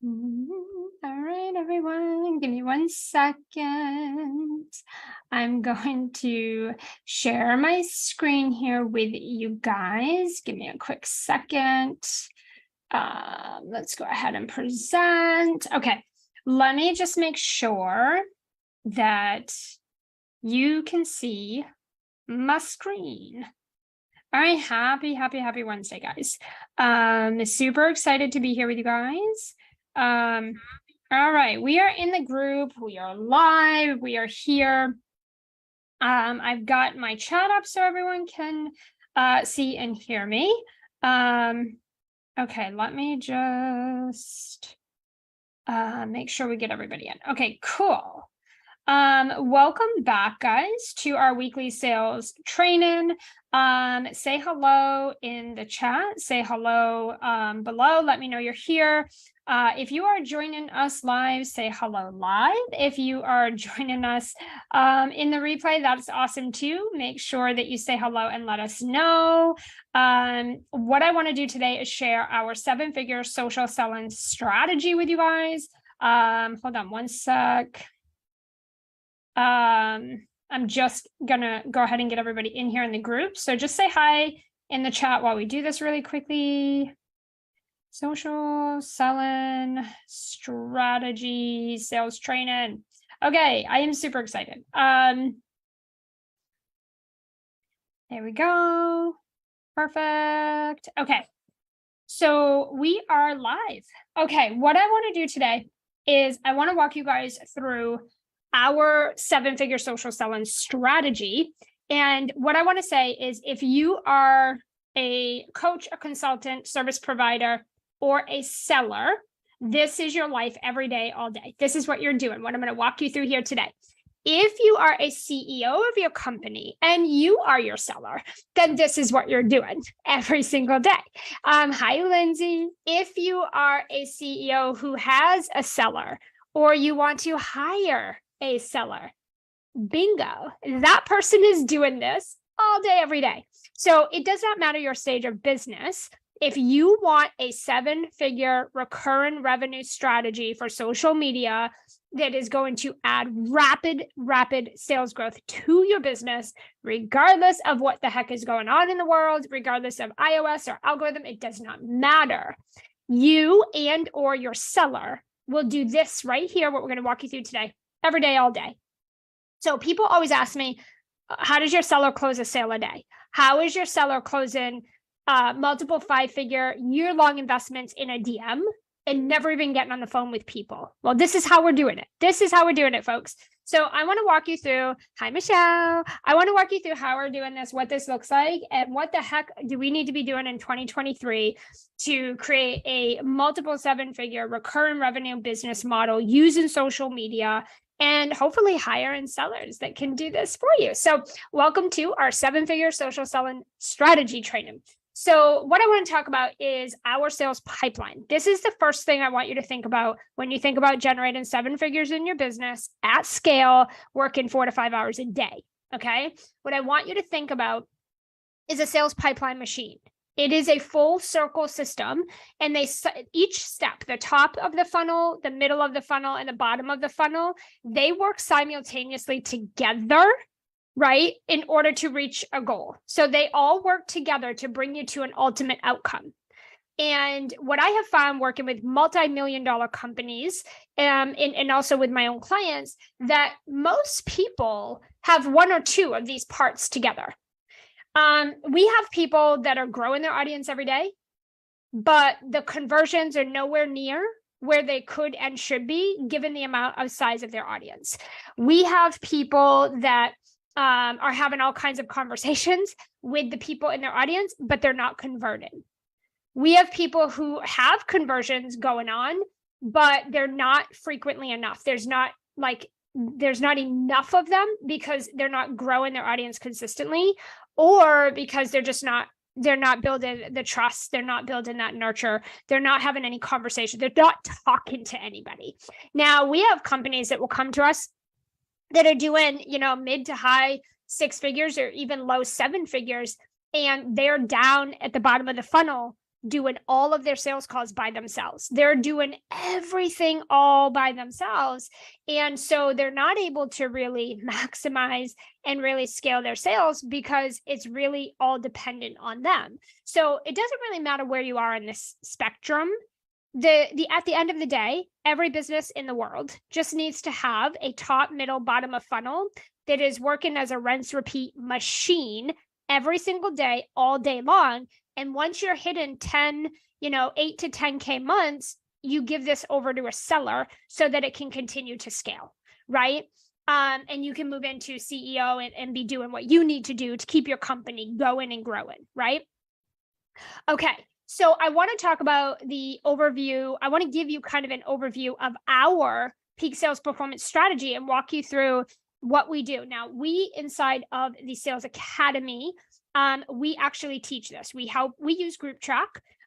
All right, everyone, give me 1 second. I'm going to share my screen here with you guys. Give me a quick second. Let's go ahead and present. Okay, let me just make sure that you can see my screen. All right, happy Wednesday, guys. Super excited to be here with you guys. All right, we are in the group, we are live, we are here. I've got my chat up so everyone can see and hear me. Okay, let me just make sure we get everybody in. Okay, cool. Welcome back, guys, to our weekly sales training. Say hello in the chat, say hello below, let me know you're here. If you are joining us live, say hello live. If you are joining us in the replay, that's awesome too. Make sure that you say hello and let us know. What I want to do today is share our 7-figure social selling strategy with you guys. Hold on 1 sec. I'm just gonna go ahead and get everybody in here in the group. So just say hi in the chat while we do this really quickly. Social selling strategy, sales training. Okay, I am super excited. There we go. Perfect. Okay, so we are live. Okay, what I want to do today is I want to walk you guys through our 7-figure social selling strategy. And what I want to say is if you are a coach, a consultant, service provider, or a seller, this is your life every day, all day. This is what you're doing, what I'm going to walk you through here today. If you are a CEO of your company and you are your seller, then this is what you're doing every single day. Hi, Lindsay. If you are a CEO who has a seller or you want to hire a seller, bingo, that person is doing this all day, every day. So it does not matter your stage of business. If you want a 7-figure recurring revenue strategy for social media that is going to add rapid sales growth to your business, regardless of what the heck is going on in the world, regardless of iOS or algorithm, it does not matter. You and or your seller will do this right here, what we're going to walk you through today, every day, all day. So people always ask me, how does your seller close a sale a day? How is your seller closing multiple 5-figure year-long investments in a DM and never even getting on the phone with people? Well, this is how we're doing it. This is how we're doing it, folks. So I want to walk you through, hi, Michelle. I want to walk you through how we're doing this, what this looks like, and what the heck do we need to be doing in 2023 to create a multiple 7-figure recurring revenue business model using social media and hopefully hire in sellers that can do this for you. So welcome to our 7-figure social selling strategy training. So what I want to talk about is our sales pipeline. This is the first thing I want you to think about when you think about generating 7 figures in your business at scale, working 4 to 5 hours a day. Okay. What I want you to think about is a sales pipeline machine. It is a full circle system, and each step, the top of the funnel, the middle of the funnel, and the bottom of the funnel, they work simultaneously together, right, in order to reach a goal. So they all work together to bring you to an ultimate outcome. And what I have found working with multi-million-dollar companies and also with my own clients, that most people have 1 or 2 of these parts together. We have people that are growing their audience every day, but the conversions are nowhere near where they could and should be given the amount of size of their audience. We have people that are having all kinds of conversations with the people in their audience, but they're not converting. We have people who have conversions going on, but they're not frequently enough. There's not enough of them because they're not growing their audience consistently, or because they're not building the trust. They're not building that nurture. They're not having any conversation. They're not talking to anybody. Now, we have companies that will come to us that are doing, mid to high 6 figures or even low 7 figures, and they're down at the bottom of the funnel doing all of their sales calls by themselves. They're doing everything all by themselves. And so they're not able to really maximize and really scale their sales because it's really all dependent on them. So it doesn't really matter where you are in this spectrum. At the end of the day, every business in the world just needs to have a top, middle, bottom of funnel that is working as a rinse repeat machine every single day, all day long. And once you're hitting 10, 8 to 10K months, you give this over to a seller so that it can continue to scale, right? And you can move into CEO and be doing what you need to do to keep your company going and growing, right? Okay. So I want to talk about the overview. I want to give you kind of an overview of our peak sales performance strategy and walk you through what we do. Now, we inside of the Sales Academy, we actually teach this. We use GroupTrack,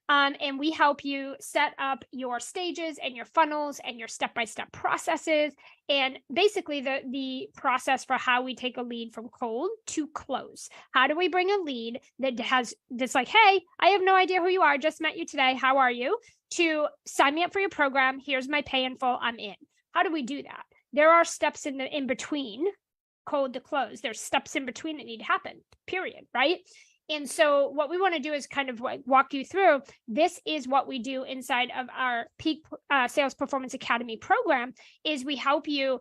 and we help you set up your stages and your funnels and your step-by-step processes, and basically the process for how we take a lead from cold to close. How do we bring a lead that's like, hey, I have no idea who you are, just met you today, how are you, to sign me up for your program, here's my pay in full, I'm in. How do we do that? There are steps in between cold to close. There's steps in between that need to happen, period, right? And so what we want to do is kind of walk you through. This is what we do inside of our Peak Sales Performance Academy program is we help you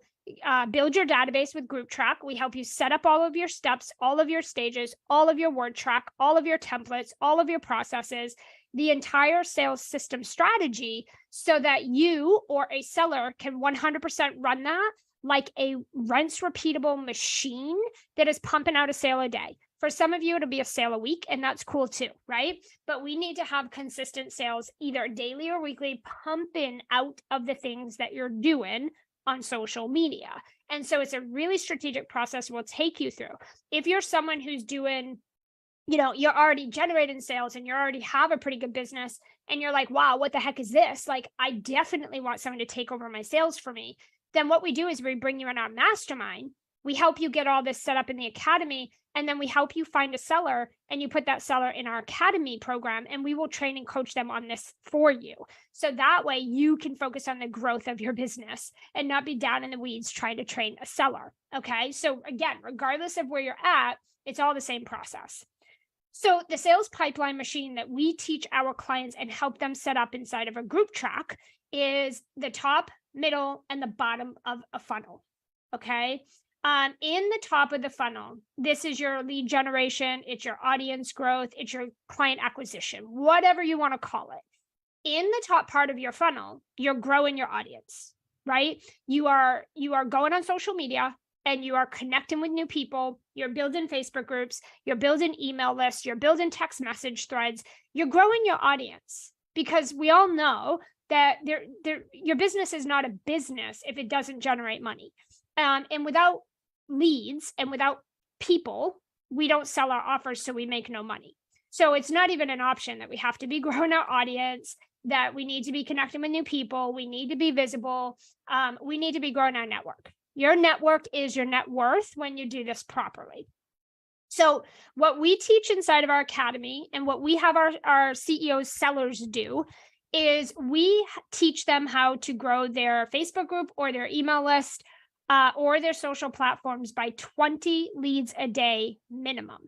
build your database with GroupTrack. We help you set up all of your steps, all of your stages, all of your word track, all of your templates, all of your processes, the entire sales system strategy so that you or a seller can 100% run that like a rinse repeatable machine that is pumping out a sale a day. For some of you, it'll be a sale a week, and that's cool too, right? But we need to have consistent sales either daily or weekly pumping out of the things that you're doing on social media. And so it's a really strategic process we'll take you through. If you're someone who's doing, you're already generating sales and you already have a pretty good business and you're like, wow, what the heck is this? Like, I definitely want someone to take over my sales for me. Then what we do is we bring you in our mastermind. We help you get all this set up in the academy, and then we help you find a seller and you put that seller in our academy program, and we will train and coach them on this for you. So that way you can focus on the growth of your business and not be down in the weeds trying to train a seller. Okay. So again, regardless of where you're at, it's all the same process. So the sales pipeline machine that we teach our clients and help them set up inside of a GroupTrack is the top, middle, and the bottom of a funnel. Okay. In the top of the funnel, this is your lead generation, it's your audience growth, it's your client acquisition, whatever you want to call it. In the top part of your funnel, you're growing your audience, right? You are going on social media and you are connecting with new people. You're building Facebook groups, you're building email lists, you're building text message threads, you're growing your audience, because we all know that your business is not a business if it doesn't generate money. And without leads and without people, we don't sell our offers, so we make no money. So it's not even an option that we have to be growing our audience, that we need to be connecting with new people, we need to be visible, we need to be growing our network. Your network is your net worth when you do this properly. So what we teach inside of our academy and what we have our CEOs sellers do is we teach them how to grow their Facebook group or their email list or their social platforms by 20 leads a day minimum.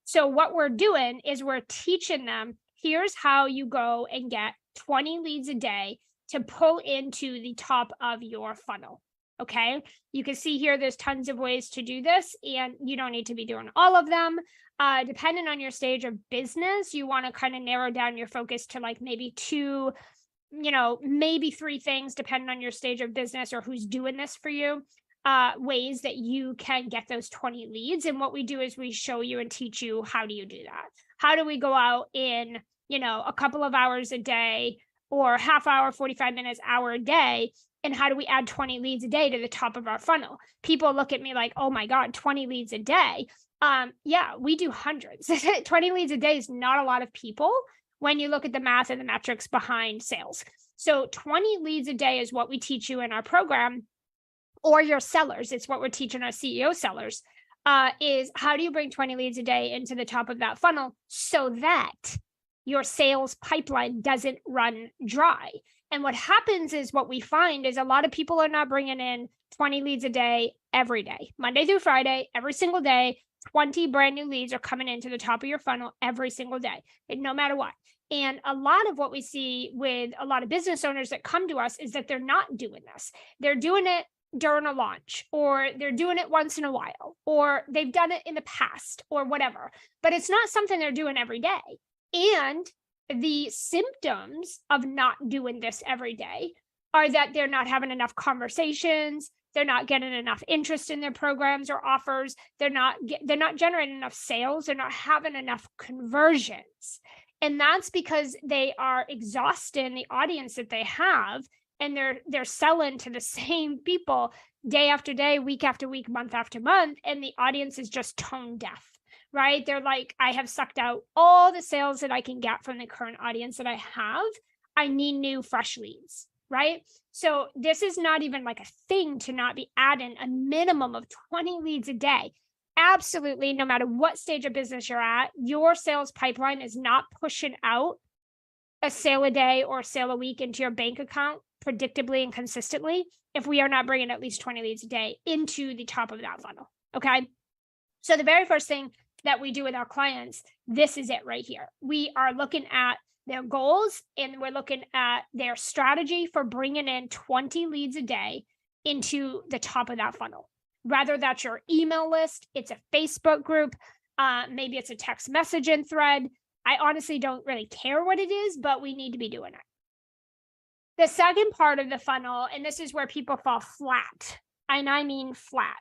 So what we're doing is we're teaching them, here's how you go and get 20 leads a day to pull into the top of your funnel. Okay. You can see here, there's tons of ways to do this, and you don't need to be doing all of them. Depending on your stage of business, you want to kind of narrow down your focus to like maybe 2, maybe 3 things, depending on your stage of business or who's doing this for you, ways that you can get those 20 leads. And what we do is we show you and teach you, how do you do that? How do we go out in, a couple of hours a day, or half hour, 45 minutes, hour a day? And how do we add 20 leads a day to the top of our funnel? People look at me like, oh my God, 20 leads a day. Yeah, we do hundreds. 20 leads a day is not a lot of people when you look at the math and the metrics behind sales. So 20 leads a day is what we teach you in our program, or your sellers. It's what we're teaching our CEO sellers, is how do you bring 20 leads a day into the top of that funnel so that your sales pipeline doesn't run dry. And what happens is, what we find is a lot of people are not bringing in 20 leads a day every day, Monday through Friday, every single day. 20 brand new leads are coming into the top of your funnel every single day, no matter what. And a lot of what we see with a lot of business owners that come to us is that they're not doing this. They're doing it during a launch, or they're doing it once in a while, or they've done it in the past, or whatever. But it's not something they're doing every day. And the symptoms of not doing this every day are that they're not having enough conversations. They're not getting enough interest in their programs or offers. They're not generating enough sales. They're not having enough conversions. And that's because they are exhausting the audience that they have, and they're selling to the same people day after day, week after week, month after month, and the audience is just tone deaf, right? They're like, I have sucked out all the sales that I can get from the current audience that I have. I need new, fresh leads, right? So this is not even like a thing to not be adding a minimum of 20 leads a day. Absolutely, no matter what stage of business you're at, your sales pipeline is not pushing out a sale a day or a sale a week into your bank account predictably and consistently if we are not bringing at least 20 leads a day into the top of that funnel, okay? So the very first thing that we do with our clients, this is it right here. We are looking at their goals, and we're looking at their strategy for bringing in 20 leads a day into the top of that funnel. Whether that's your email list, it's a Facebook group, maybe it's a text messaging thread. I honestly don't really care what it is, but we need to be doing it. The second part of the funnel, and this is where people fall flat, and I mean flat.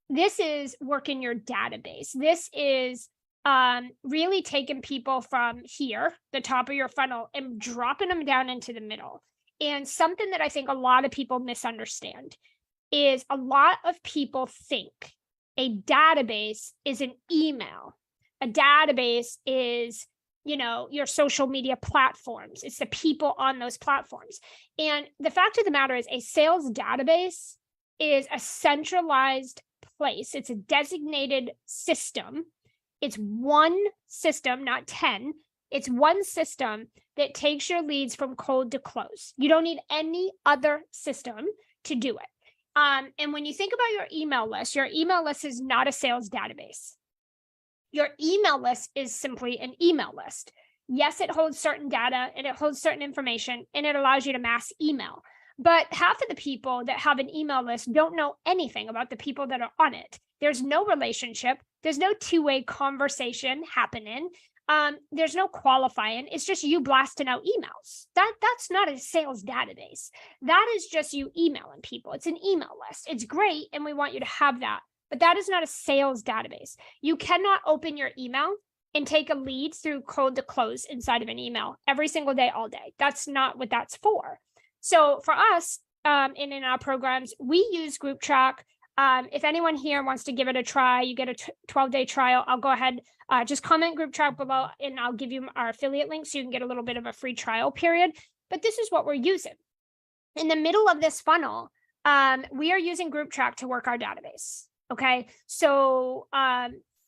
This is working your database. This is really taking people from here, the top of your funnel, and dropping them down into the middle. And something that I think a lot of people misunderstand is a lot of people think a database is an email. A database is, your social media platforms. It's the people on those platforms. And the fact of the matter is, a sales database is a centralized place. It's a designated system. It's one system, not 10. It's one system that takes your leads from cold to close. You don't need any other system to do it. And when you think about your email list is not a sales database. Your email list is simply an email list. Yes, it holds certain data and it holds certain information, and it allows you to mass email. But half of the people that have an email list don't know anything about the people that are on it. There's no relationship. There's no two-way conversation happening. There's no qualifying. It's just you blasting out emails. That's not a sales database. That is just you emailing people. It's an email list. It's great, and we want you to have that. But that is not a sales database. You cannot open your email and take a lead through cold to close inside of an email every single day, all day. That's not what that's for. So for us, and in our programs, we use GroupTrack. If anyone here wants to give it a try, you get a 12-day trial. I'll go ahead, just comment GroupTrack below, and I'll give you our affiliate link so you can get a little bit of a free trial period. But this is what we're using. In the middle of this funnel, we are using GroupTrack to work our database. Okay, so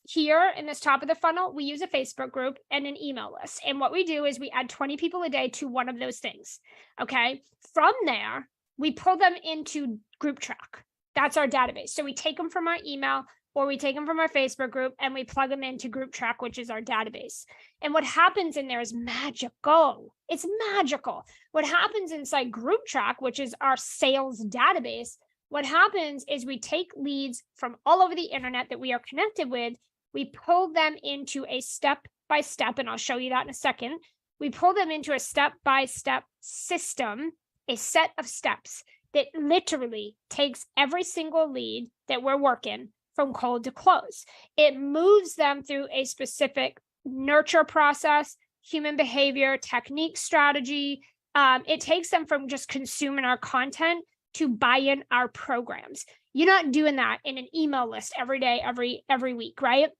here in this top of the funnel, we use a Facebook group and an email list. And what we do is we add 20 people a day to one of those things. Okay, from there, we pull them into GroupTrack. That's our database. So we take them from our email, or we take them from our Facebook group, and we plug them into GroupTrack, which is our database. And what happens in there is magical. It's magical. What happens inside GroupTrack, which is our sales database, what happens is we take leads from all over the internet that we are connected with. We pull them into a step-by-step, and I'll show you that in a second. We pull them into a step-by-step system, a set of steps that literally takes every single lead that we're working from cold to close. It moves them through a specific nurture process, human behavior, technique, strategy. It takes them from just consuming our content to buy in our programs. You're not doing that in an email list every day, every week, right?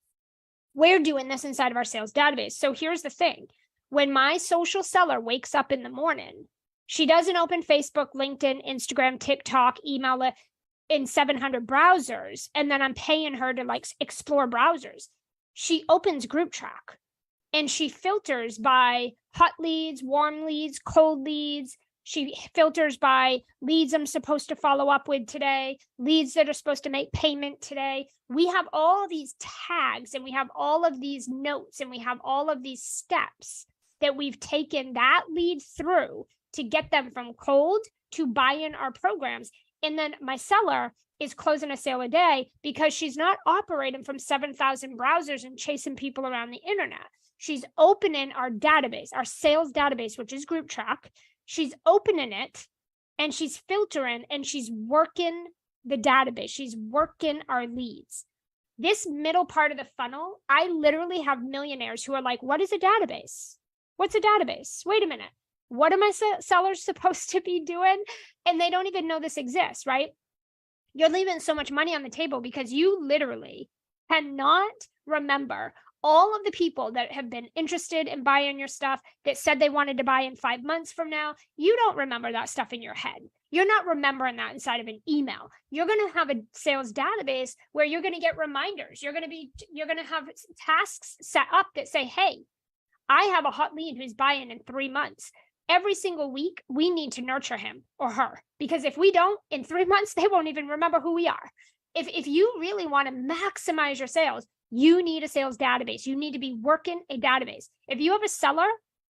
We're doing this inside of our sales database. So here's the thing. When my social seller wakes up in the morning, she doesn't open Facebook, LinkedIn, Instagram, TikTok, email it in 700 browsers, and then I'm paying her to explore browsers. She opens GroupTrack, and she filters by hot leads, warm leads, cold leads. She filters by leads I'm supposed to follow up with today, leads that are supposed to make payment today. We have all these tags and we have all of these notes and we have all of these steps that we've taken that lead through to get them from cold to buy in our programs. And then my seller is closing a sale a day because she's not operating from 7,000 browsers and chasing people around the internet. She's opening our database, our sales database, which is GroupTrack. She's opening it and she's filtering and she's working the database. She's working our leads. This middle part of the funnel, I literally have millionaires who are like, what is a database? What's a database? Wait a minute. What are my sellers supposed to be doing? And they don't even know this exists, right? You're leaving so much money on the table because you literally cannot remember all of the people that have been interested in buying your stuff that said they wanted to buy in 5 months from now. You don't remember that stuff in your head. You're not remembering that inside of an email. You're going to have a sales database where you're going to get reminders. You're going to have tasks set up that say, hey, I have a hot lead who's buying in 3 months. Every single week, we need to nurture him or her, because if we don't, in 3 months, they won't even remember who we are. If you really want to maximize your sales, you need a sales database. You need to be working a database. If you have a seller,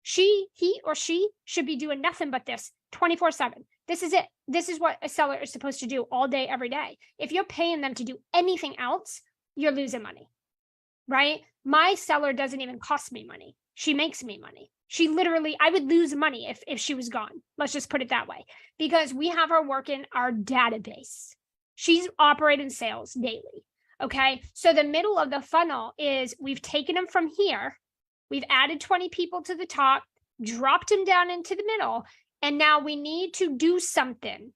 he or she should be doing nothing but this 24/7. This is it. This is what a seller is supposed to do all day, every day. If you're paying them to do anything else, you're losing money, right? My seller doesn't even cost me money. She makes me money. She literally, I would lose money if she was gone. Let's just put it that way, because we have her working our database. She's operating sales daily. Okay. So the middle of the funnel is we've taken them from here. We've added 20 people to the top, dropped them down into the middle. And now we need to do something.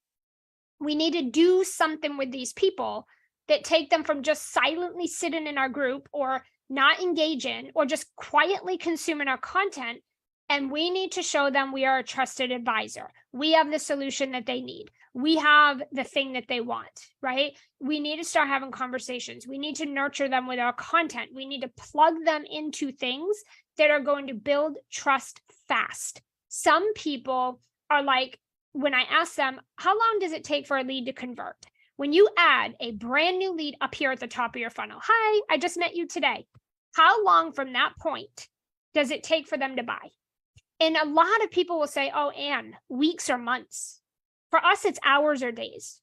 We need to do something with these people that take them from just silently sitting in our group or not engaging or just quietly consuming our content. And we need to show them we are a trusted advisor. We have the solution that they need. We have the thing that they want, right? We need to start having conversations. We need to nurture them with our content. We need to plug them into things that are going to build trust fast. Some people are like, when I ask them, how long does it take for a lead to convert? When you add a brand new lead up here at the top of your funnel, hi, I just met you today. How long from that point does it take for them to buy? And a lot of people will say, oh, Anne, weeks or months. For us, it's hours or days.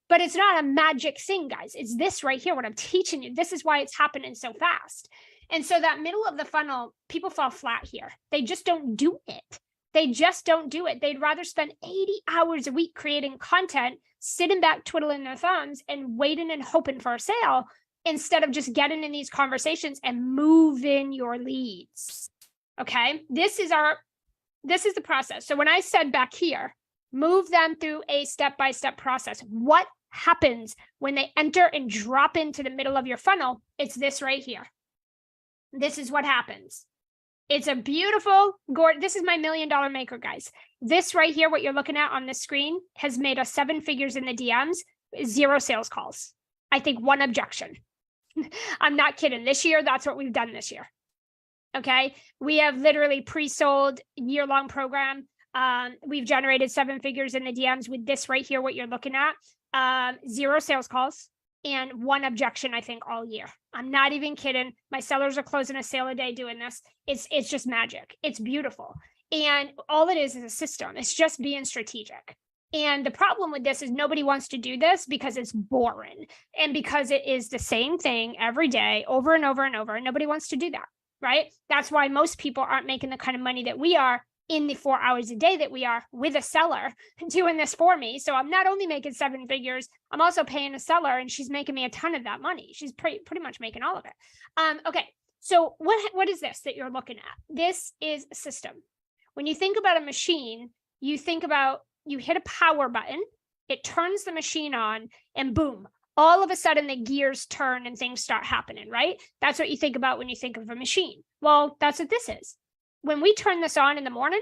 But it's not a magic thing, guys. It's this right here, what I'm teaching you. This is why it's happening so fast. And so that middle of the funnel, people fall flat here. They just don't do it. They just don't do it. They'd rather spend 80 hours a week creating content, sitting back, twiddling their thumbs and waiting and hoping for a sale instead of just getting in these conversations and moving your leads. Okay, this is the process. So when I said back here, move them through a step-by-step process. What happens when they enter and drop into the middle of your funnel? It's this right here. This is what happens. It's a beautiful, this is my $1 million maker, guys. This right here, what you're looking at on the screen, has made us 7 figures in the DMs, 0 sales calls. I think 1 objection. I'm not kidding. This year, that's what we've done this year. Okay. We have literally pre-sold year-long program. We've generated 7 figures in the DMs with this right here, what you're looking at, 0 sales calls and 1 objection, I think, all year. I'm not even kidding. My sellers are closing a sale a day doing this. It's just magic. It's beautiful. And all it is a system. It's just being strategic. And the problem with this is nobody wants to do this because it's boring and because it is the same thing every day over and over and over. And nobody wants to do that. Right? That's why most people aren't making the kind of money that we are in the 4 hours a day that we are with a seller doing this for me. So I'm not only making 7 figures, I'm also paying a seller and she's making me a ton of that money. She's pretty much making all of it. Okay. So what is this that you're looking at? This is a system. When you think about a machine, you think about, you hit a power button, it turns the machine on and boom, all of a sudden the gears turn and things start happening, right? That's what you think about when you think of a machine. Well, that's what this is. When we turn this on in the morning,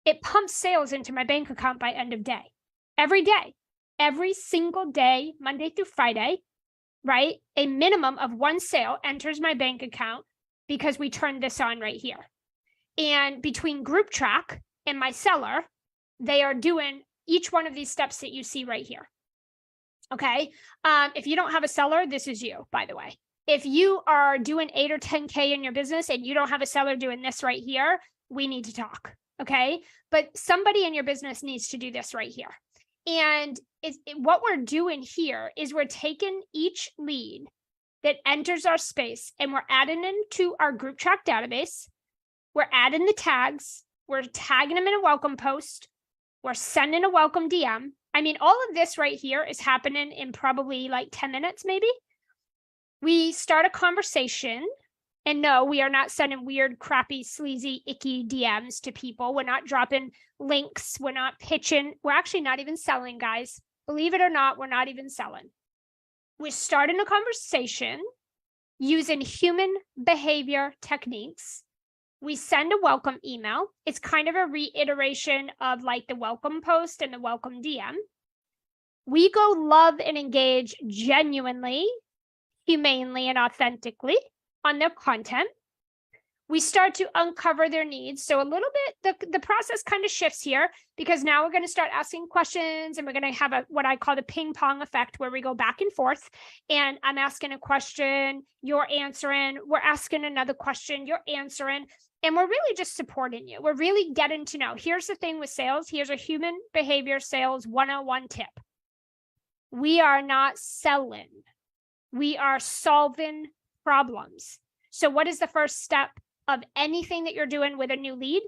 it pumps sales into my bank account by end of day. Every single day, Monday through Friday, right? A minimum of 1 sale enters my bank account because we turned this on right here. And between Group Track and my seller, they are doing each one of these steps that you see right here. Okay. If you don't have a seller, this is you, by the way. If you are doing 8 or 10K in your business and you don't have a seller doing this right here, we need to talk. Okay. But somebody in your business needs to do this right here. And what we're doing here is we're taking each lead that enters our space and we're adding into our Group Track database. We're adding the tags. We're tagging them in a welcome post. We're sending a welcome DM. I mean, all of this right here is happening in probably like 10 minutes, maybe. We start a conversation. And no, we are not sending weird, crappy, sleazy, icky DMs to people. We're not dropping links. We're not pitching. We're actually not even selling, guys. Believe it or not, we're not even selling. We're starting a conversation using human behavior techniques. We send a welcome email. It's kind of a reiteration of like the welcome post and the welcome DM. We go love and engage genuinely, humanely, and authentically on their content. We start to uncover their needs. So a little bit, the process kind of shifts here because now we're going to start asking questions and we're going to have what I call the ping pong effect where we go back and forth and I'm asking a question, you're answering, we're asking another question, you're answering, and we're really just supporting you. We're really getting to know. Here's the thing with sales. Here's a human behavior sales 101 tip. We are not selling. We are solving problems. So what is the first step of anything that you're doing with a new lead?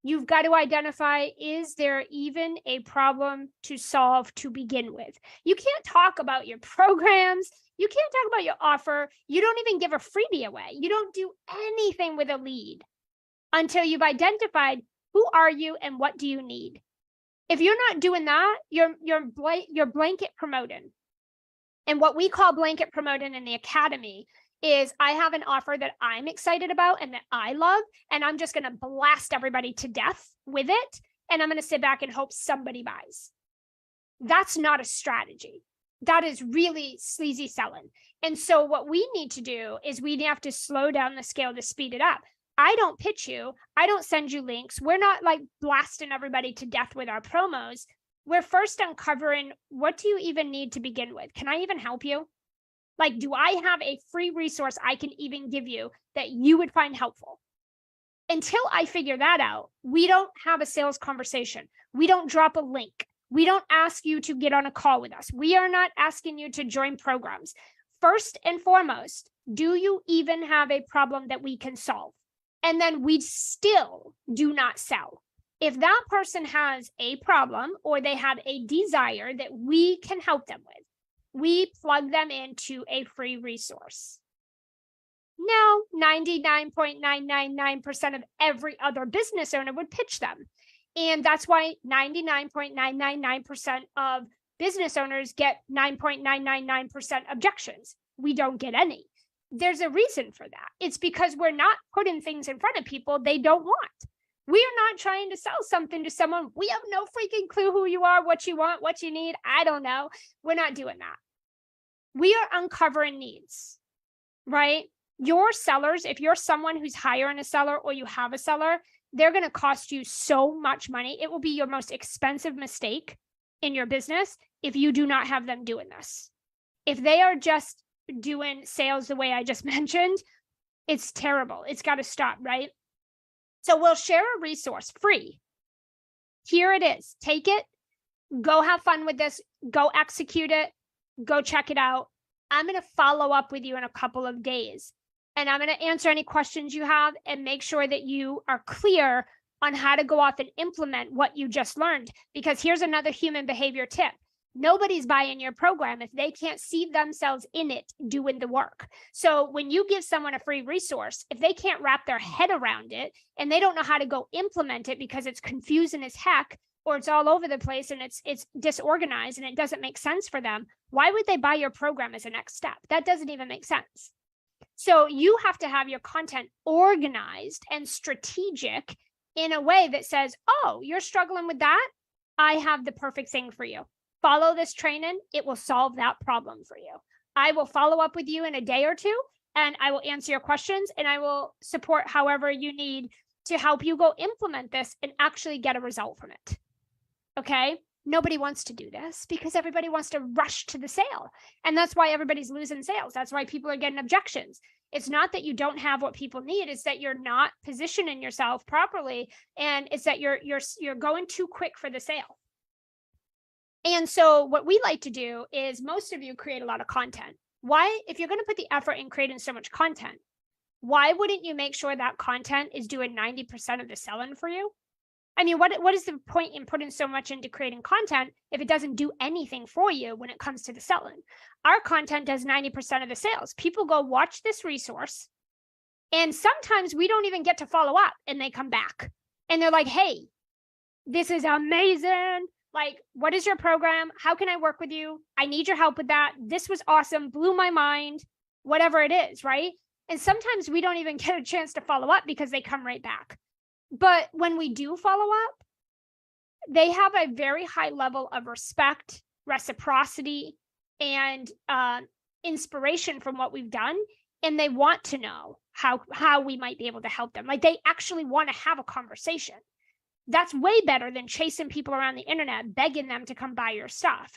You've got to identify, is there even a problem to solve to begin with? You can't talk about your programs. You can't talk about your offer. You don't even give a freebie away. You don't do anything with a lead until you've identified who are you and what do you need. If you're not doing that, you're blanket promoting. And what we call blanket promoting in the academy is I have an offer that I'm excited about and that I love, and I'm just going to blast everybody to death with it. And I'm going to sit back and hope somebody buys. That's not a strategy. That is really sleazy selling. And so what we need to do is we have to slow down the scale to speed it up. I don't pitch you. I don't send you links. We're not like blasting everybody to death with our promos. We're first uncovering, what do you even need to begin with? Can I even help you? Like, do I have a free resource I can even give you that you would find helpful? Until I figure that out, we don't have a sales conversation. We don't drop a link. We don't ask you to get on a call with us. We are not asking you to join programs. First and foremost, do you even have a problem that we can solve? And then we still do not sell. If that person has a problem or they have a desire that we can help them with, we plug them into a free resource. Now, 99.999% of every other business owner would pitch them. And that's why 99.999% of business owners get 9.999% objections. We don't get any. There's a reason for that. It's because we're not putting things in front of people they don't want. We are not trying to sell something to someone. We have no freaking clue who you are, what you want, what you need. I don't know. We're not doing that. We are uncovering needs, right? Your sellers, if you're someone who's hiring a seller or you have a seller, they're going to cost you so much money. It will be your most expensive mistake in your business if you do not have them doing this. If they are just doing sales the way I just mentioned, it's terrible. It's got to stop, right? So we'll share a resource free. Here it is. Take it. Go have fun with this. Go execute it. Go check it out. I'm going to follow up with you in a couple of days. And I'm going to answer any questions you have and make sure that you are clear on how to go off and implement what you just learned. Because here's another human behavior tip. Nobody's buying your program if they can't see themselves in it doing the work. So when you give someone a free resource, if they can't wrap their head around it and they don't know how to go implement it because it's confusing as heck, or it's all over the place and it's disorganized and it doesn't make sense for them, why would they buy your program as a next step? That doesn't even make sense. So you have to have your content organized and strategic in a way that says, oh, you're struggling with that? I have the perfect thing for you. Follow this training. It will solve that problem for you. I will follow up with you in a day or two, and I will answer your questions, and I will support however you need to help you go implement this and actually get a result from it. Okay? Nobody wants to do this because everybody wants to rush to the sale. And that's why everybody's losing sales. That's why people are getting objections. It's not that you don't have what people need, it's that you're not positioning yourself properly, and it's that you're going too quick for the sale. And so what we like to do is, most of you create a lot of content. Why, if you're going to put the effort in creating so much content, why wouldn't you make sure that content is doing 90% of the selling for you? I mean, what is the point in putting so much into creating content if it doesn't do anything for you when it comes to the selling? Our content does 90% of the sales. People go watch this resource, and sometimes we don't even get to follow up, and they come back and they're like, hey, this is amazing. Like, what is your program? How can I work with you? I need your help with that. This was awesome. Blew my mind, whatever it is, right? And sometimes we don't even get a chance to follow up because they come right back. But when we do follow up, they have a very high level of respect, reciprocity, and inspiration from what we've done. And they want to know how we might be able to help them. Like, they actually want to have a conversation. That's way better than chasing people around the internet, begging them to come buy your stuff.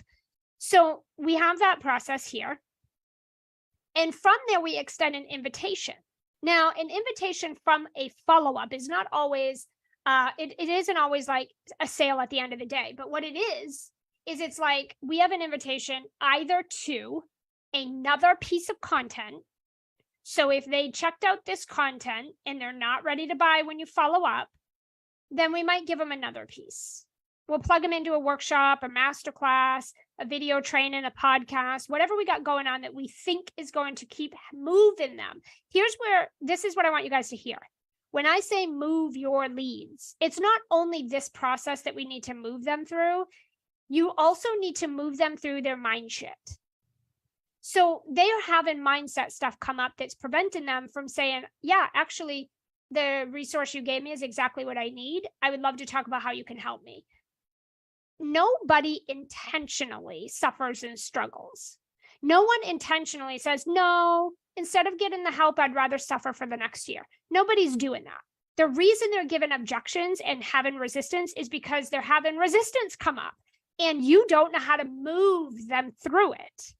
So we have that process here. And from there, we extend an invitation. Now, an invitation from a follow-up is not always, it isn't always like a sale at the end of the day. But what it is it's like, we have an invitation either to another piece of content. So if they checked out this content and they're not ready to buy when you follow up, then we might give them another piece. We'll plug them into a workshop, a masterclass, a video training, a podcast, whatever we got going on that we think is going to keep moving them. This is what I want you guys to hear. When I say move your leads, it's not only this process that we need to move them through. You also need to move them through their mind shift. So they are having mindset stuff come up that's preventing them from saying, yeah, actually, the resource you gave me is exactly what I need. I would love to talk about how you can help me. Nobody intentionally suffers and struggles. No one intentionally says, no, instead of getting the help, I'd rather suffer for the next year. Nobody's doing that. The reason they're given objections and having resistance is because they're having resistance come up, and you don't know how to move them through it.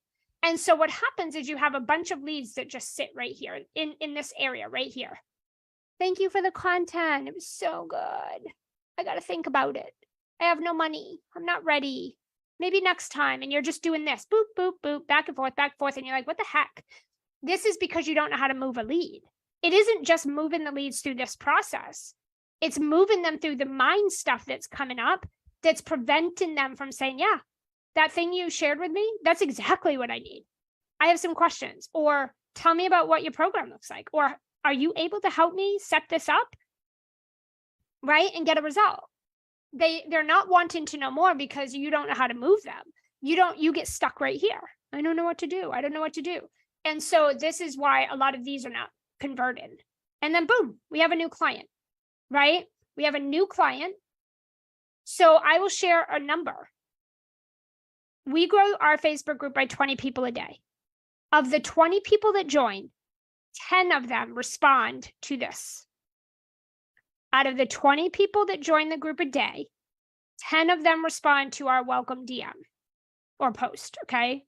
And so what happens is you have a bunch of leads that just sit right here in this area right here. Thank you for the content. It was so good. I got to think about it. I have no money. I'm not ready. Maybe next time. And you're just doing this, boop, boop, boop, back and forth. And you're like, what the heck? This is because you don't know how to move a lead. It isn't just moving the leads through this process. It's moving them through the mind stuff that's coming up that's preventing them from saying, yeah, that thing you shared with me, that's exactly what I need. I have some questions. Or tell me about what your program looks like. Or are you able to help me set this up, right, and get a result? They're not wanting to know more because you don't know how to move them. You get stuck right here. I don't know what to do. I don't know what to do. And so this is why a lot of these are not converted. And then boom, we have a new client, right? We have a new client. So I will share a number. We grow our Facebook group by 20 people a day. Of the 20 people that join, 10 of them respond to this. Out of the 20 people that join the group a day, 10 of them respond to our welcome DM or post, okay?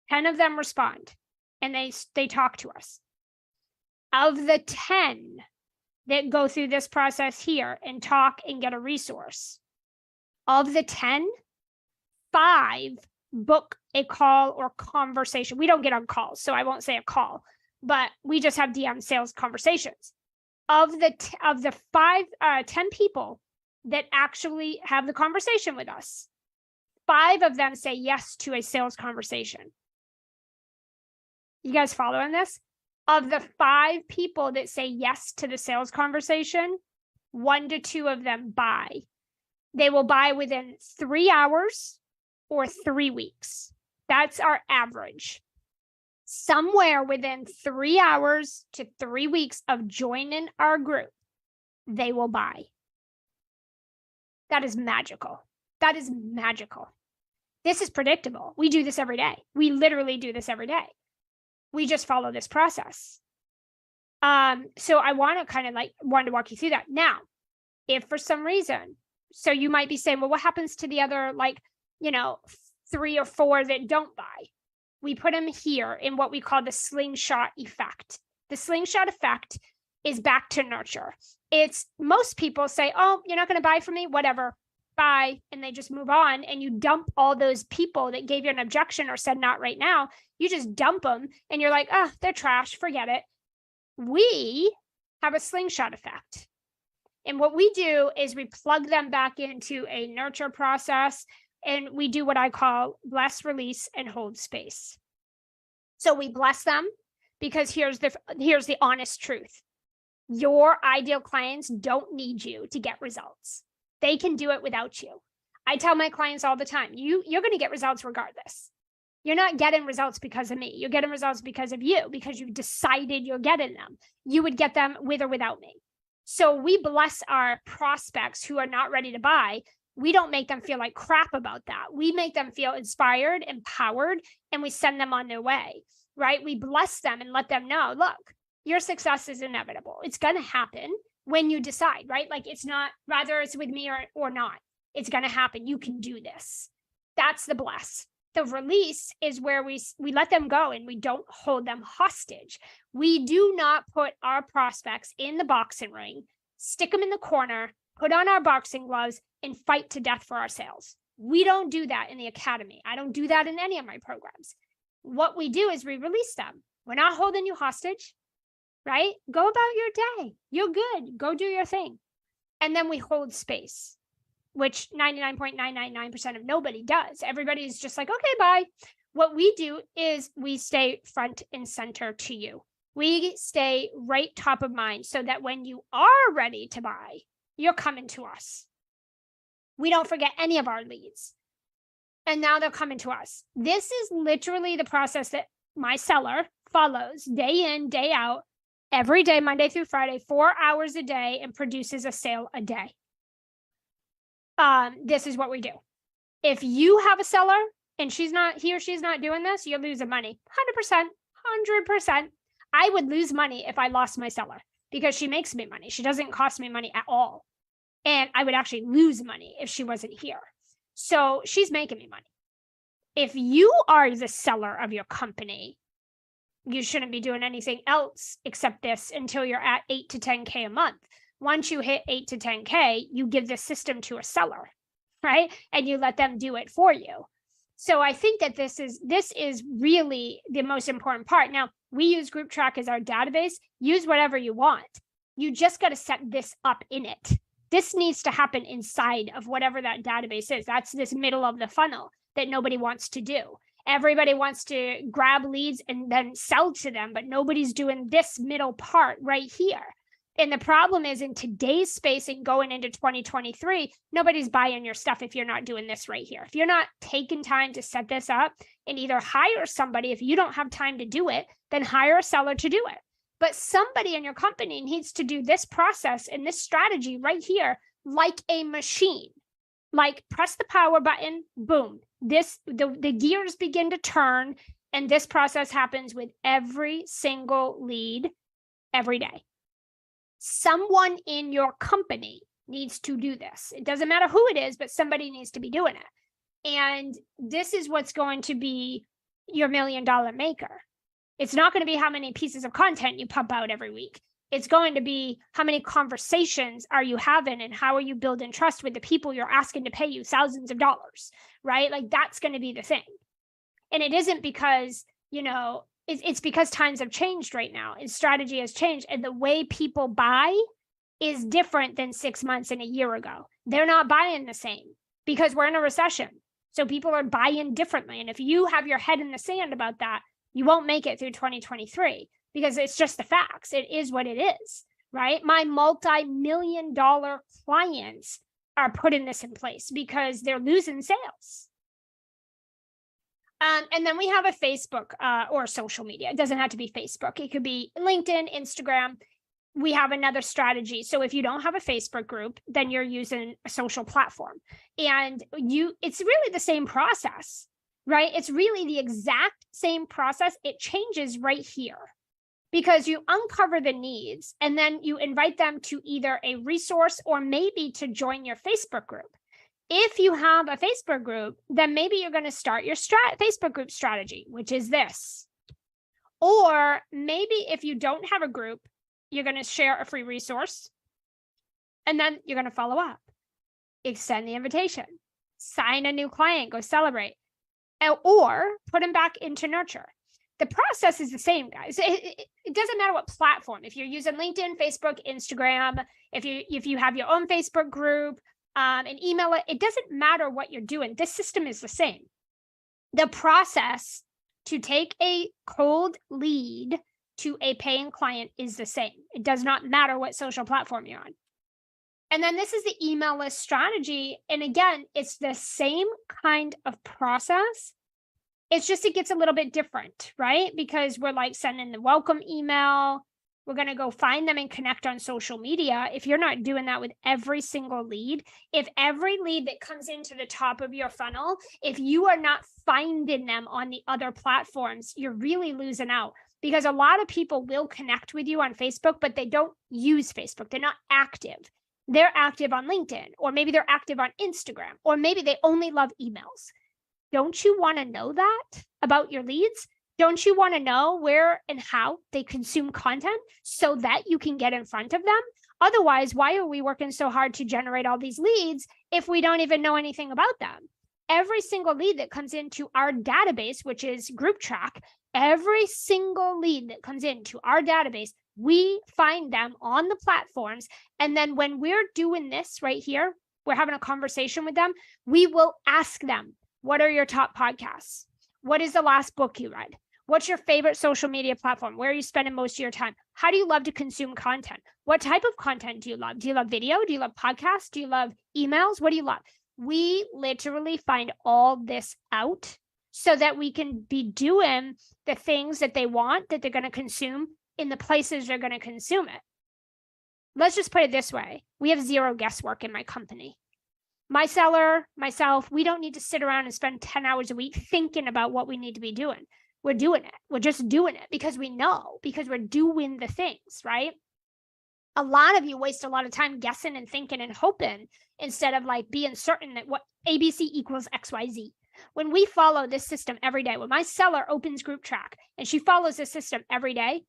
10 of them respond, and they talk to us. Of the 10 that go through this process here and talk and get a resource, of the 10, 5 book a call or conversation. We don't get on calls, so I won't say a call, but we just have DM sales conversations. Of the 10 people that actually have the conversation with us, 5 of them say yes to a sales conversation. You guys following this? Of the 5 people that say yes to the sales conversation, 1 to 2 of them buy. They will buy within 3 hours or 3 weeks. That's our average. Somewhere within 3 hours to 3 weeks of joining our group, they will buy. That is magical. That is magical. This is predictable. We do this every day. We literally do this every day. We just follow this process. So I want to walk you through that. Now, if for some reason, so you might be saying, well, what happens to the other, 3 or 4 that don't buy? We put them here in what we call the slingshot effect. The slingshot effect is back to nurture. It's most people say, oh, you're not going to buy from me, whatever, bye. And they just move on, and you dump all those people that gave you an objection or said not right now. You just dump them and you're like, oh, they're trash, forget it. We have a slingshot effect. And what we do is we plug them back into a nurture process, and we do what I call bless, release, and hold space. So we bless them because here's the honest truth. Your ideal clients don't need you to get results. They can do it without you. I tell my clients all the time, you're going to get results regardless. You're not getting results because of me. You're getting results because of you, because you've decided you're getting them. You would get them with or without me. So we bless our prospects who are not ready to buy. We don't make them feel like crap about that. We make them feel inspired, empowered, and we send them on their way, right? We bless them and let them know, look, your success is inevitable. It's going to happen when you decide, right? Like it's not, rather it's with me or not. It's going to happen. You can do this. That's the bless. The release is where we let them go and we don't hold them hostage. We do not put our prospects in the boxing ring, stick them in the corner, put on our boxing gloves, and fight to death for our sales. We don't do that in the academy. I don't do that in any of my programs. What we do is we release them. We're not holding you hostage, right? Go about your day. You're good. Go do your thing. And then we hold space, which 99.999% of nobody does. Everybody's just like, okay, bye. What we do is we stay front and center to you. We stay right top of mind so that when you are ready to buy, you're coming to us. We don't forget any of our leads. And now they're coming to us. This is literally the process that my seller follows day in, day out, every day, Monday through Friday, 4 hours a day, and produces a sale a day. This is what we do. If you have a seller and he or she's not doing this, you're losing money. 100%. I would lose money if I lost my seller because she makes me money. She doesn't cost me money at all. And I would actually lose money if she wasn't here. So she's making me money. If you are the seller of your company, you shouldn't be doing anything else except this until you're at 8 to 10K a month. Once you hit 8 to 10K, you give the system to a seller, right? And you let them do it for you. So I think that this is really the most important part. Now, we use GroupTrack as our database. Use whatever you want. You just got to set this up in it. This needs to happen inside of whatever that database is. That's this middle of the funnel that nobody wants to do. Everybody wants to grab leads and then sell to them, but nobody's doing this middle part right here. And the problem is in today's space and going into 2023, nobody's buying your stuff if you're not doing this right here. If you're not taking time to set this up and either hire somebody, if you don't have time to do it, then hire a seller to do it. But somebody in your company needs to do this process and this strategy right here like a machine. Like press the power button, boom. The gears begin to turn, and this process happens with every single lead every day. Someone in your company needs to do this. It doesn't matter who it is, but somebody needs to be doing it. And this is what's going to be your $1 million maker. It's not going to be how many pieces of content you pump out every week. It's going to be how many conversations are you having and how are you building trust with the people you're asking to pay you thousands of dollars, right? Like that's going to be the thing. And it isn't because, it's because times have changed right now and strategy has changed, and the way people buy is different than 6 months and a year ago. They're not buying the same because we're in a recession. So people are buying differently. And if you have your head in the sand about that, you won't make it through 2023 because it's just the facts. It is what it is, right? My multi-million-dollar clients are putting this in place because they're losing sales. And then we have a Facebook or social media. It doesn't have to be Facebook. It could be LinkedIn, Instagram. We have another strategy. So if you don't have a Facebook group, then you're using a social platform. And it's really the same process, right? It's really the exact same process. It changes right here. because you uncover the needs and then you invite them to either a resource or maybe to join your Facebook group. If you have a Facebook group, then maybe you're going to start your Facebook group strategy, which is this. Or maybe if you don't have a group, you're going to share a free resource and then you're going to follow up, extend the invitation, sign a new client, go celebrate, or put them back into nurture. The process is the same, guys. It doesn't matter what platform. If you're using LinkedIn, Facebook, Instagram, if you have your own Facebook group, and email it doesn't matter what you're doing. This system is the same. The process to take a cold lead to a paying client is the same. It does not matter what social platform you're on. And then this is the email list strategy. And again, it's the same kind of process. It's just, it gets a little bit different, right? Because we're like sending the welcome email. We're going to go find them and connect on social media. If you're not doing that with every single lead, if every lead that comes into the top of your funnel, if you are not finding them on the other platforms, you're really losing out, because a lot of people will connect with you on Facebook, but they don't use Facebook. They're not active. They're active on LinkedIn, or maybe they're active on Instagram, or maybe they only love emails. Don't you want to know that about your leads? Don't you want to know where and how they consume content so that you can get in front of them? Otherwise, why are we working so hard to generate all these leads if we don't even know anything about them? Every single lead that comes into our database, which is GroupTrack, every single lead that comes into our database, we find them on the platforms. And then when we're doing this right here, we're having a conversation with them, we will ask them, what are your top podcasts? What is the last book you read? What's your favorite social media platform? Where are you spending most of your time? How do you love to consume content? What type of content do you love? Do you love video? Do you love podcasts? Do you love emails? What do you love? We literally find all this out so that we can be doing the things that they want, that they're going to consume in the places they're going to consume it. Let's just put it this way. We have zero guesswork in my company. My seller, myself, we don't need to sit around and spend 10 hours a week thinking about what we need to be doing. We're doing it. We're just doing it because we know, because we're doing the things, right? A lot of you waste a lot of time guessing and thinking and hoping instead of like being certain that what ABC equals XYZ. When we follow this system every day, when my seller opens GroupTrack and she follows this system every day,